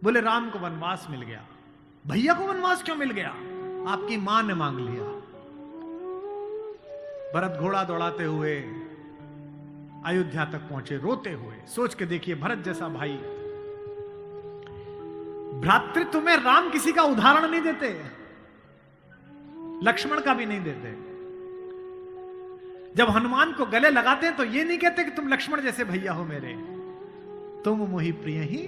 बोले राम को वनवास मिल गया। भैया को वनवास क्यों मिल गया? आपकी मां ने मांग लिया। भरत घोड़ा दौड़ाते हुए अयोध्या तक पहुंचे, रोते हुए। सोच के देखिए, भरत जैसा भाई, भ्रातृत्व में राम किसी का उदाहरण नहीं देते, लक्ष्मण का भी नहीं देते। जब हनुमान को गले लगाते हैं तो ये नहीं कहते कि तुम लक्ष्मण जैसे भैया हो मेरे, तुम मोहि प्रिय ही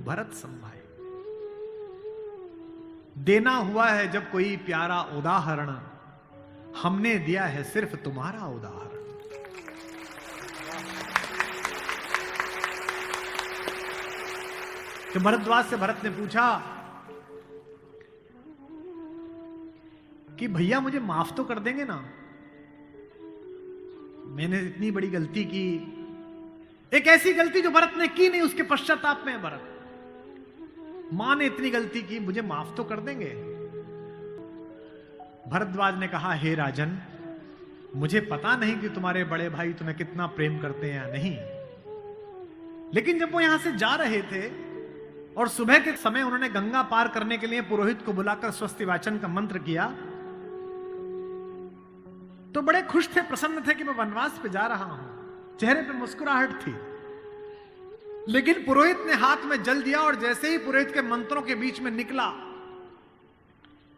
भरत संभाए। देना हुआ है जब कोई प्यारा उदाहरण, हमने दिया है सिर्फ तुम्हारा उदाहरण। तो भरद्वाज से भरत ने पूछा कि भैया मुझे माफ तो कर देंगे ना, मैंने इतनी बड़ी गलती की, एक ऐसी गलती जो भरत ने की नहीं, उसके पश्चाताप में भरत, मां ने इतनी गलती की, मुझे माफ तो कर देंगे? भरद्वाज ने कहा, हे राजन, मुझे पता नहीं कि तुम्हारे बड़े भाई तुम्हें कितना प्रेम करते हैं या नहीं, लेकिन जब वो यहां से जा रहे थे और सुबह के समय उन्होंने गंगा पार करने के लिए पुरोहित को बुलाकर स्वस्ति वाचन का मंत्र किया, तो बड़े खुश थे, प्रसन्न थे कि मैं वनवास पे जा रहा हूं, चेहरे पे मुस्कुराहट थी। लेकिन पुरोहित ने हाथ में जल दिया और जैसे ही पुरोहित के मंत्रों के बीच में निकला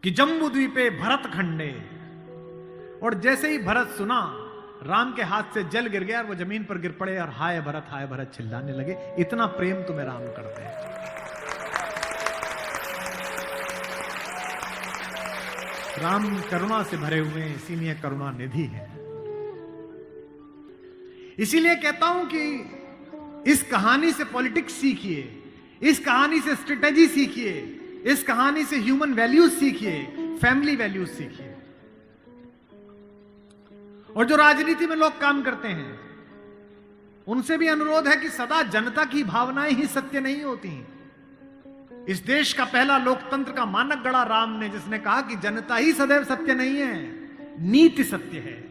कि जम्बू द्वीपे भरत खंडे, और जैसे ही भरत सुना, राम के हाथ से जल गिर गया और वो जमीन पर गिर पड़े और हाय भरत चिल्लाने लगे। इतना प्रेम तुम्हें राम करते हैं। राम करुणा से भरे हुए हैं, इसीलिए करुणा निधि है। इसीलिए कहता हूं कि इस कहानी से पॉलिटिक्स सीखिए, इस कहानी से स्ट्रेटेजी सीखिए, इस कहानी से ह्यूमन वैल्यूज सीखिए, फैमिली वैल्यूज सीखिए। और जो राजनीति में लोग काम करते हैं उनसे भी अनुरोध है कि सदा जनता की भावनाएं ही सत्य नहीं होती। इस देश का पहला लोकतंत्र का मानक गढ़ा राम ने, जिसने कहा कि जनता ही सदैव सत्य नहीं है, नीति सत्य है।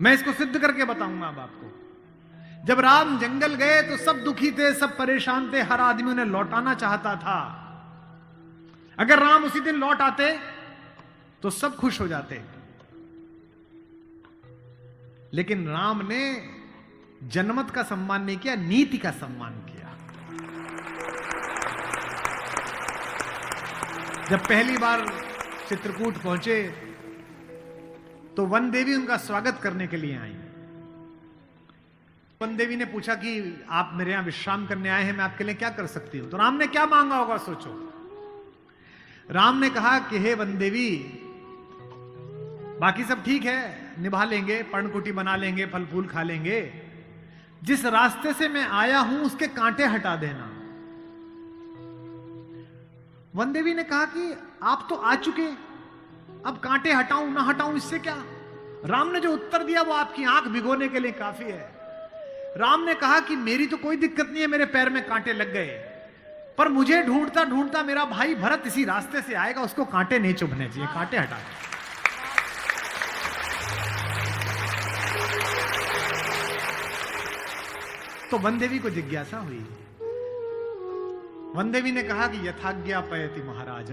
मैं इसको सिद्ध करके बताऊंगा अब आपको। जब राम जंगल गए तो सब दुखी थे, सब परेशान थे, हर आदमी उन्हें लौटाना चाहता था। अगर राम उसी दिन लौट आते तो सब खुश हो जाते, लेकिन राम ने जनमत का सम्मान नहीं किया, नीति का सम्मान किया। जब पहली बार चित्रकूट पहुंचे तो वन देवी उनका स्वागत करने के लिए आई। वन देवी ने पूछा कि आप मेरे यहां विश्राम करने आए हैं, मैं आपके लिए क्या कर सकती हूं? तो राम ने क्या मांगा होगा सोचो। राम ने कहा कि हे वन देवी, बाकी सब ठीक है, निभा लेंगे, पर्णकुटी बना लेंगे, फल फूल खा लेंगे, जिस रास्ते से मैं आया हूं उसके कांटे हटा देना। वन देवी ने कहा कि आप तो आ चुके, अब कांटे हटाऊं ना हटाऊं इससे क्या? राम ने जो उत्तर दिया वो आपकी आंख भिगोने के लिए काफी है। राम ने कहा कि मेरी तो कोई दिक्कत नहीं है, मेरे पैर में कांटे लग गए, पर मुझे ढूंढता ढूंढता मेरा भाई भरत इसी रास्ते से आएगा, उसको कांटे नहीं चुभने चाहिए, कांटे हटा दे। तो वन देवी को जिज्ञासा हुई। वन देवी ने कहा कि यथाज्ञा पयति महाराज,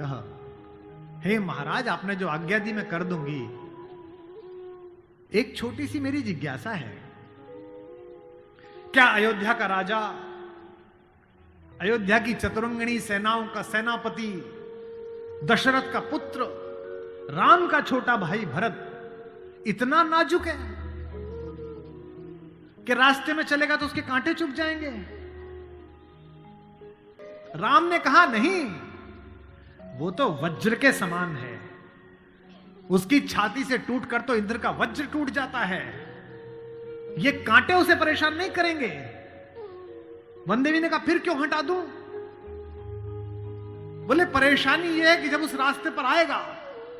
हे महाराज, आपने जो आज्ञा दी मैं कर दूंगी। एक छोटी सी मेरी जिज्ञासा है, क्या अयोध्या का राजा, अयोध्या की चतुरंगिणी सेनाओं का सेनापति, दशरथ का पुत्र, राम का छोटा भाई भरत इतना नाजुक है कि रास्ते में चलेगा तो उसके कांटे चुभ जाएंगे? राम ने कहा नहीं, वो तो वज्र के समान है, उसकी छाती से टूटकर तो इंद्र का वज्र टूट जाता है, ये कांटे उसे परेशान नहीं करेंगे। वन देवी ने कहा फिर क्यों हटा दूं? बोले परेशानी यह है कि जब उस रास्ते पर आएगा,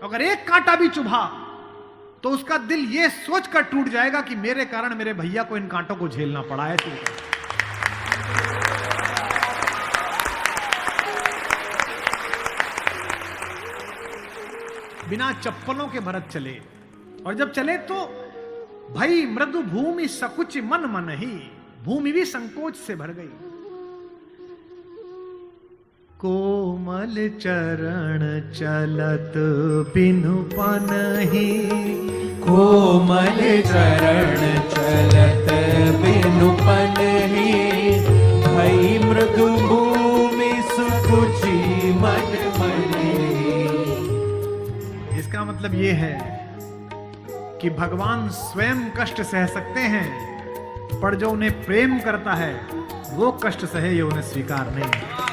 अगर एक कांटा भी चुभा तो उसका दिल यह सोचकर टूट जाएगा कि मेरे कारण मेरे भैया को इन कांटों को झेलना पड़ा है। बिना चप्पलों के भरत चले, और जब चले तो भाई मृदु भूमि सकुच मन मन ही, भूमि भी संकोच से भर गई। कोमल चरण चलत बिनु पनहि, कोमल चरण चलत बिनु पनहि, भई मृदु भूमि सुकुचि मन मनि। इसका मतलब ये है कि भगवान स्वयं कष्ट सह सकते हैं, पर जो उन्हें प्रेम करता है वो कष्ट सहे ये उन्हें स्वीकार नहीं है।